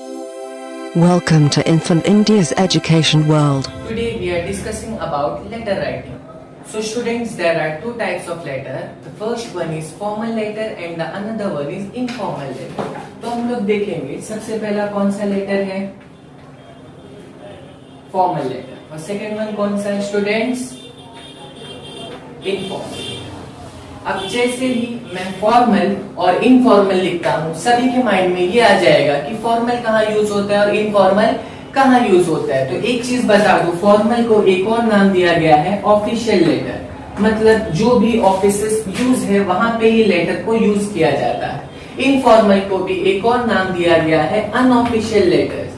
Welcome to Infant India's education world. Today we are discussing about letter writing. So students, there are two types of letter. The first one is formal letter and the another one is informal letter. तो हम लोग देखेंगे सबसे पहला कौन सा letter है, formal letter, और सेकेंड वन कौन सा है स्टूडेंट्स, इनफॉर्मल। अब जैसे ही मैं फॉर्मल और इनफॉर्मल लिखता हूँ सभी के माइंड में ये आ जाएगा कि फॉर्मल कहाँ यूज होता है और इनफॉर्मल कहाँ यूज होता है। तो एक चीज बता दूं, फॉर्मल को एक और नाम दिया गया है ऑफिशियल लेटर, मतलब जो भी ऑफिसेस यूज है वहां पे ये लेटर को यूज किया जाता है। इनफॉर्मल को भी एक और नाम दिया गया है अनऑफिशियल लेटर।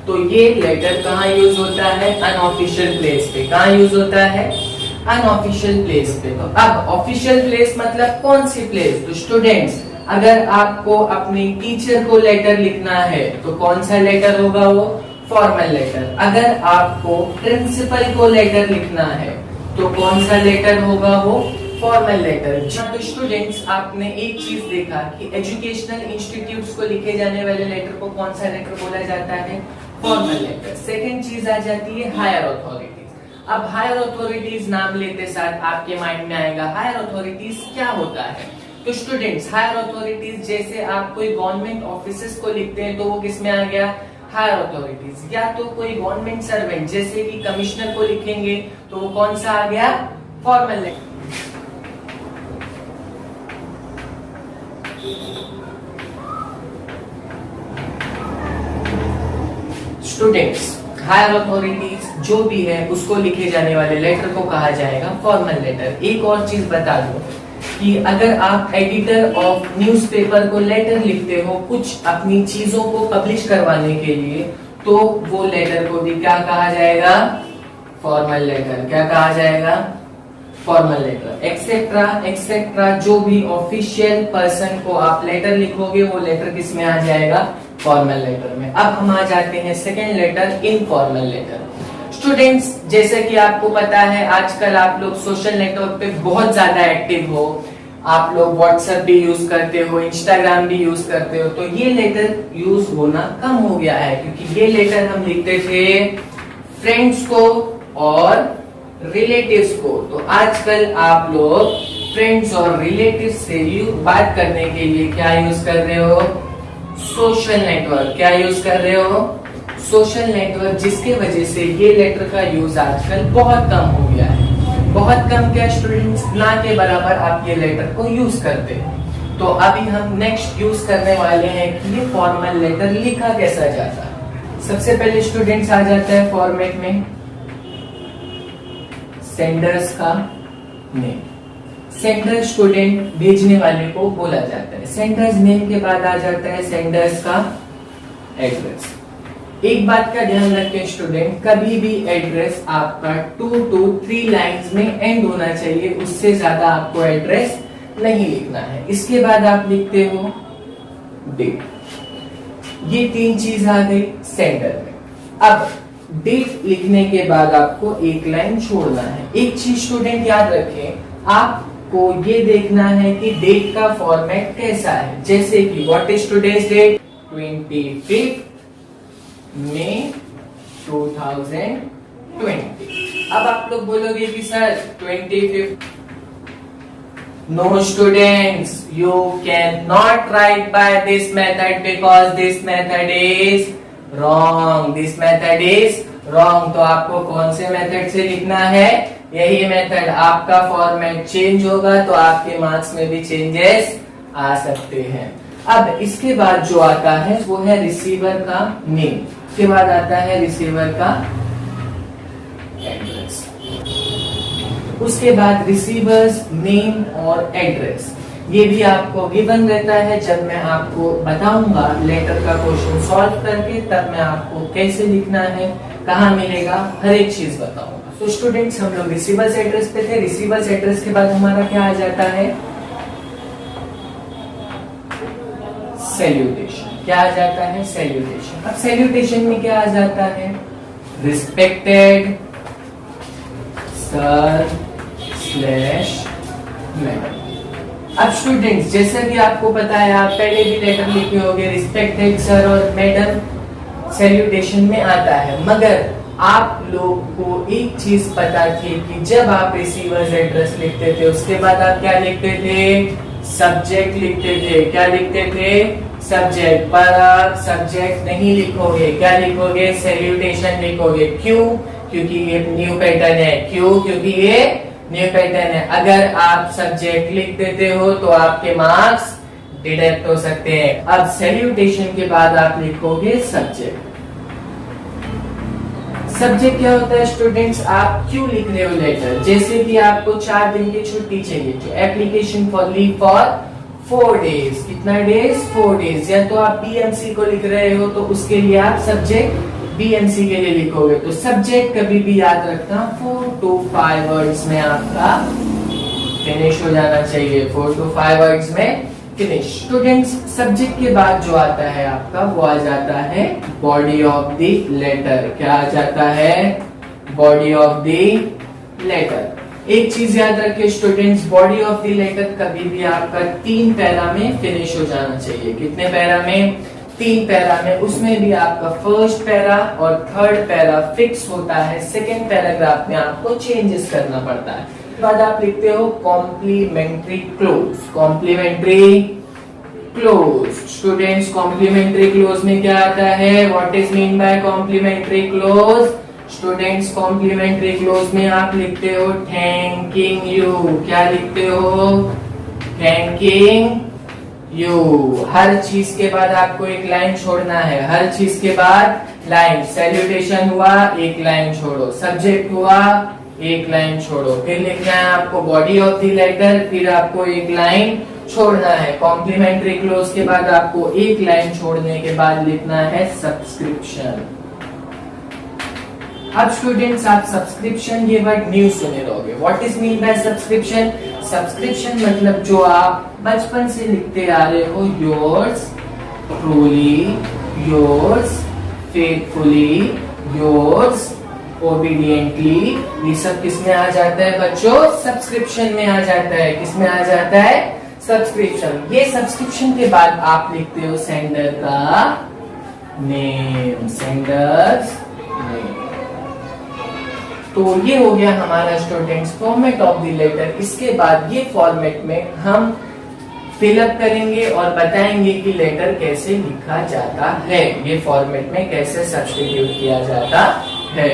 तो ये लेटर कहाँ यूज होता है, अनऑफिशियल प्लेस पे। कहाँ यूज होता है, अनऑफिशियल प्लेस पे। तो अब ऑफिशियल प्लेस मतलब कौन सी प्लेस, तो स्टूडेंट्स अगर आपको अपने टीचर को लेटर लिखना है तो कौन सा लेटर होगा, वो फॉर्मल लेटर। अगर आपको प्रिंसिपल को लेटर लिखना है तो कौन सा लेटर होगा, वो फॉर्मल लेटर। तो स्टूडेंट्स आपने एक चीज देखा कि एजुकेशनल इंस्टीट्यूट्स को लिखे जाने वाले लेटर को कौन सा लेटर बोला जाता है, फॉर्मल लेटर। सेकेंड चीज आ जाती है हायर अथॉरिटीज। अब हायर अथॉरिटीज नाम लेते साथ आपके माइंड में आएगा हायर अथॉरिटीज क्या होता है। तो स्टूडेंट्स हायर अथॉरिटीज जैसे आप कोई गवर्नमेंट ऑफिसेस को लिखते हैं तो वो किसमें आ गया, हायर अथॉरिटीज। या तो कोई गवर्नमेंट सर्वेंट जैसे कि कमिश्नर को लिखेंगे तो वो कौन सा आ गया, formal letter. Students higher authorities जो भी है उसको लिखे जाने वाले लेटर को कहा जाएगा फॉर्मल लेटर। एक और चीज बता दूं कि अगर आप एडिटर ऑफ न्यूज़पेपर को लेटर लिखते हो कुछ अपनी चीजों को पब्लिश करवाने के लिए, तो वो लेटर को भी क्या कहा जाएगा, फॉर्मल लेटर। क्या कहा जाएगा, फॉर्मल लेटर। एक्सेट्रा एक्सेट्रा जो भी ऑफिशियल पर्सन को आप लेटर लिखोगे वो लेटर किस में आ जाएगा, फॉर्मल लेटर में। अब हम आ जाते हैं second letter, informal letter. Students जैसे कि आपको पता है आजकल आप लोग सोशल नेटवर्क पे बहुत ज्यादा एक्टिव हो, आप लोग व्हाट्सएप भी यूज करते हो, इंस्टाग्राम भी यूज करते हो, तो ये लेटर यूज होना कम हो गया है क्योंकि ये लेटर हम लिखते थे फ्रेंड्स को और रिलेटिव्स को। तो आजकल आप लोग फ्रेंड्स और रिलेटिव्स से बात करने के लिए क्या यूज कर रहे हो, सोशल नेटवर्क। क्या यूज कर रहे हो, सोशल नेटवर्क, जिसके वजह से ये लेटर का यूज आजकल बहुत कम हो गया है। बहुत कम क्या स्टूडेंट्स, ना के बराबर आप ये लेटर को यूज करते हैं। तो अभी हम नेक्स्ट यूज करने वाले हैं कि ये फॉर्मल लेटर लिखा कैसा जाता है। सबसे पहले स्टूडेंट्स आ जाता है फॉर्मेट में सेंडर्स का नेम। सेंडर स्टूडेंट भेजने वाले को बोला जाता है। सेंडर्स नेम के बाद आ जाता है सेंडर्स का एड्रेस। एक बात का ध्यान रखें स्टूडेंट, कभी भी एड्रेस आपका 2 to 3 लाइंस में एंड होना चाहिए, उससे ज्यादा आपको एड्रेस नहीं लिखना है। इसके बाद आप लिखते हो डेट। ये 3 चीज आ गई सेंडर में। अब डेट लिखने के बाद आपको एक लाइन छोड़ना है। एक चीज स्टूडेंट याद रखें, आपको ये देखना है कि डेट का फॉर्मेट कैसा है। जैसे कि what is today's date, 25 May 2020। अब आप लोग बोलोगे कि sir 25, no students you can not write by this method because this method is wrong. This method is wrong. तो आपको कौन से मेथड से लिखना है, यही मेथड। आपका फॉर्मेट चेंज होगा तो आपके मार्क्स में भी चेंजेस आ सकते हैं। अब इसके बाद जो आता है वो है रिसीवर का नेम, उसके बाद आता है रिसीवर का एड्रेस, उसके बाद रिसीवर्स नेम और एड्रेस। ये भी आपको गिवन रहता है। जब मैं आपको बताऊंगा लेटर का क्वेश्चन सॉल्व करके तब मैं आपको कैसे लिखना है, कहाँ मिलेगा, हर एक चीज बताऊंगा। तो स्टूडेंट्स हम लोग रिसीवर्स एड्रेस पे थे। रिसीवर्स एड्रेस के बाद हमारा क्या आ जाता है, सैल्यूटेशन। क्या आ जाता है, सैल्यूटेशन। अब सैल्यूटेशन में क्या आ जाता है, रिस्पेक्टेड सर स्लैश मैडम। अब स्टूडेंट्स जैसा कि आपको पता है, आप पहले भी लेटर लिखे होंगे रिस्पेक्टेड सर और मैडम। सैल्यूटेशन में आता है। मगर आप लोग को एक चीज पता थी कि जब आप रिसीवर्स एड्रेस लिखते थे उसके बाद आप क्या लिखते थे, सब्जेक्ट लिखते थे। क्या लिखते थे, सब्जेक्ट। पर आप सब्जेक्ट नहीं लिखोगे, क्या लिखोगे, सैल्यूटेशन लिखोगे। क्यों, क्योंकि ये न्यू पैटर्न है। क्यों, क्योंकि ये न्यू पैटर्न है। अगर आप सब्जेक्ट लिख देते हो तो आपके मार्क्स डिडक्ट हो सकते हैं। अब सैल्यूटेशन के बाद आप लिखोगे सब्जेक्ट। सब्जेक्ट क्या होता है स्टूडेंट्स, आप क्यों लिख रहे हो लेटर। जैसे कि आपको 4 दिन की छुट्टी चाहिए तो application for leave for 4 days. कितना डेज, 4 डेज। या तो आप बीएमसी को लिख रहे हो तो उसके लिए आप सब्जेक्ट बीएमसी के लिए लिखोगे। तो सब्जेक्ट कभी भी याद रखना 4 to 5 वर्ड्स में आपका फिनिश हो जाना चाहिए। 4 to 5 वर्ड्स में फिनिश। स्टूडेंट्स सब्जेक्ट के बाद जो आता है आपका वो आ जाता है बॉडी ऑफ द लेटर। क्या आ जाता है, बॉडी ऑफ द लेटर। एक चीज याद रखिए students, body of the letter कभी भी आपका 3 पैरा में फिनिश हो जाना चाहिए। कितने पैरा में, 3 पैरा में। उसमें भी आपका फर्स्ट पैरा और थर्ड पैरा फिक्स होता है, सेकेंड पैराग्राफ में आपको चेंजेस करना पड़ता है। बाद आप लिखते हो complimentary close. Complimentary close students, complimentary close में क्या आता है, what is mean by complimentary close. Students complimentary close में आप लिखते हो थैंकिंग यू। क्या लिखते हो, थैंकिंग यू। हर चीज के बाद आपको एक लाइन छोड़ना है। हर चीज के बाद लाइन। सैल्यूटेशन हुआ, एक लाइन छोड़ो। सब्जेक्ट हुआ, एक लाइन छोड़ो। फिर लिखना है आपको बॉडी ऑफ द लेटर, फिर आपको एक लाइन छोड़ना है। कॉम्प्लीमेंट्री क्लोज के बाद आपको एक लाइन छोड़ने के बाद लिखना है सब्सक्रिप्शन। अब स्टूडेंट्स आप सब्सक्रिप्शन ये वर्ड न्यू सुने रहोगे। What is mean by subscription. Subscription मतलब जो आप बचपन से लिखते आ रहे हो, yours truly, yours faithfully, yours obediently, ये सब किसमें आ जाता है बच्चों, सब्सक्रिप्शन में आ जाता है। किसमें आ जाता है, सब्सक्रिप्शन। ये सब्सक्रिप्शन के बाद आप लिखते हो सेंडर का नेम, सेंडर्स नेम। तो ये हो गया हमारा students format of the letter. इसके बाद ये फॉर्मेट में हम फिलअप करेंगे और बताएंगे कि लेटर कैसे लिखा जाता है, ये फॉर्मेट में कैसे सब्स्टिट्यूट किया जाता है।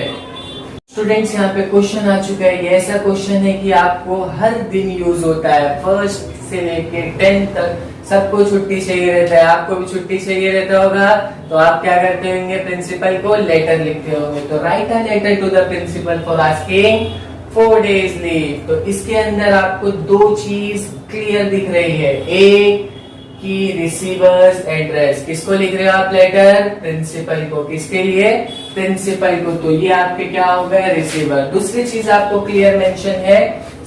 स्टूडेंट्स यहाँ पे क्वेश्चन आ चुका है। ये ऐसा क्वेश्चन है कि आपको हर दिन यूज होता है। फर्स्ट से लेके 10th तक सबको छुट्टी चाहिए रहता है, आपको भी छुट्टी चाहिए रहता होगा। तो आप क्या करते होंगे, प्रिंसिपल को लेटर लिखते होंगे। तो write a letter to the principal for asking 4 days leave. तो इसके अंदर आपको 2 चीज क्लियर दिख रही है। एक कि रिसीवर्स एड्रेस, किसको लिख रहे हो आप लेटर, प्रिंसिपल को। किसके लिए, प्रिंसिपल को। तो ये आपके क्या हो गए, रिसीवर। दूसरी चीज आपको क्लियर मेंशन है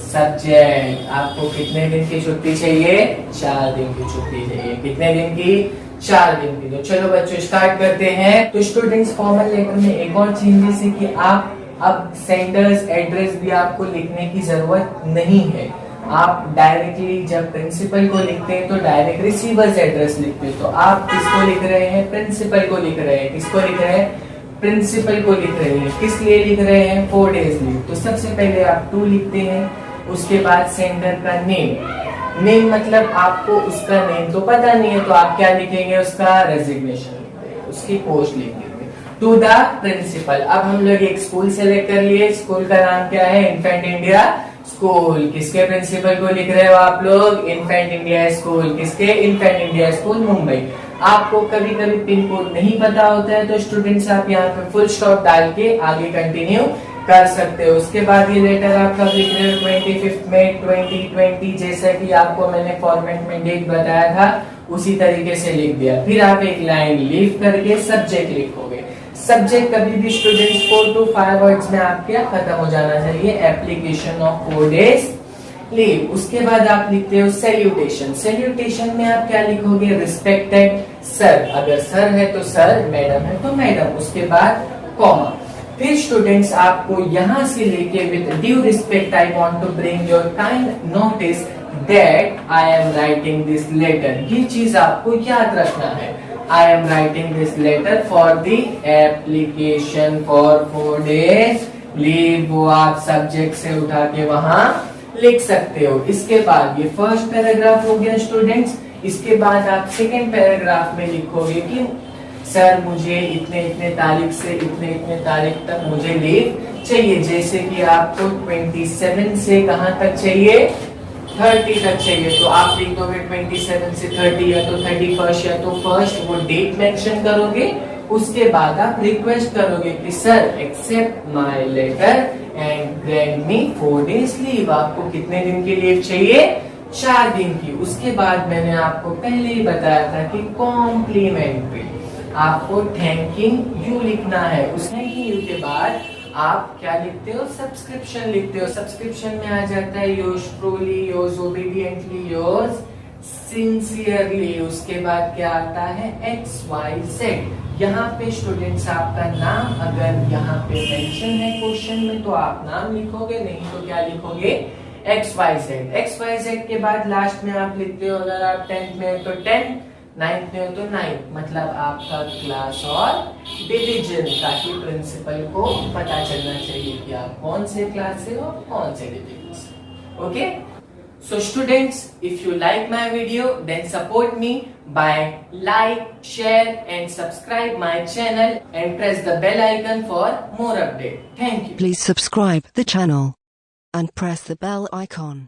सब्जेक्ट। आपको कितने दिन की छुट्टी चाहिए, 4 दिन की छुट्टी चाहिए। कितने दिन की, 4 दिन की। तो चलो बच्चों स्टार्ट करते हैं। तो स्टूडेंट्स फॉर्मल लेटर में एक और चेंजेस है कि आप अब सेंडर्स एड्रेस भी आपको लिखने की जरूरत नहीं है। आप डायरेक्टली जब प्रिंसिपल को लिखते हैं तो डायरेक्ट रिसीवर्स एड्रेस लिखते हैं। तो आप किसको लिख रहे हैं, प्रिंसिपल को लिख रहे हैं। किसको लिख रहे हैं, प्रिंसिपल को लिख रहे हैं। किस लिए लिख रहे हैं, 4 days लीव। तो सबसे पहले आप 2 लिखते हैं, उसके बाद सेंडर का नेम। नेम मतलब आपको उसका नेम तो पता नहीं है, तो आप क्या लिखेंगे, उसका रेजिग्नेशन लिखेंगे, उसकी पोस्ट लिखेंगे टू द प्रिंसिपल। अब हम लोग एक स्कूल सेलेक्ट कर लिए। स्कूल का नाम क्या है, इन्फेंट इंडिया स्कूल। किसके प्रिंसिपल को लिख रहे हो आप लोग, इन्फेंट इंडिया स्कूल। किसके, इन्फेंट इंडिया स्कूल मुंबई। आपको कभी कभी पिन कोड नहीं पता होता है तो स्टूडेंट्स आप यहाँ पे फुल स्टॉप डाल के आगे कंटिन्यू कर सकते हो। उसके बाद ये लेटर आपका लिख रहे हो 25 मई 2020, जैसा कि आपको मैंने फॉर्मेट में डेट बताया था उसी तरीके से लिख दिया। फिर आप एक लाइन लीव करके सब्जेक्ट लिखोगे। सब्जेक्ट कभी भी स्टूडेंट्स 4 to 5 वर्ड्स में आपके खत्म हो जाना चाहिए। Application of 4 days leave. उसके बाद आप लिखते हो सैल्यूटेशन। सैल्यूटेशन में आप क्या लिखोगे, रिस्पेक्टेड सर। अगर सर है तो सर, मैडम है तो मैडम। उसके बाद कॉमा। फिर स्टूडेंट्स आपको यहाँ से लेके with due respect I want to bring your kind notice that I am writing this letter. ये चीज आपको याद रखना है। I am writing this letter for the application for 4 days leave। वो आप सब्जेक्ट से उठा के वहां लिख सकते हो। इसके बाद ये फर्स्ट पैराग्राफ हो गया स्टूडेंट्स। इसके बाद आप सेकेंड पैराग्राफ में लिखोगे कि सर मुझे इतने इतने तारीख से इतने इतने तारीख तक मुझे लीव चाहिए। जैसे कि आपको 27 से कहां तक चाहिए, 30 तक चाहिए, तो आप लिख दोगे 27 से 30 या तो 31 या तो फर्स्ट, वो डेट मेंशन करोगे। उसके बाद आप रिक्वेस्ट करोगे कि sir accept my letter and grant me 4 days leave. आपको कितने दिन की लीव चाहिए, 4 दिन की। उसके बाद मैंने आपको पहले ही बताया था कि कॉम्प्लीमेंट्री आपको थैंकिंग यू लिखना है। उस थैंकिंग यू के बाद आप क्या लिखते हो, सब्सक्रिप्शन लिखते हो। सब्सक्रिप्शन में आ जाता है yours truly, yours ओबीडिएंटली, yours sincerely. उसके बाद क्या आता है, XYZ। यहाँ पे स्टूडेंट्स आपका नाम अगर यहाँ पे मेंशन है क्वेश्चन में तो आप नाम लिखोगे, नहीं तो क्या लिखोगे, XYZ। XYZ के बाद लास्ट में आप लिखते हो, अगर आप 10th में हो तो 10, 9th में हो तो 9, मतलब आपका क्लास और डिवीजन, ताकि प्रिंसिपल को पता चलना चाहिए कि आप कौन से क्लास से हो, कौन से डिवीजन से। Okay, so students, if you like my video, then support me by like, share and subscribe my channel and press the bell icon for more update. Thank you. Please subscribe the channel and press the bell icon.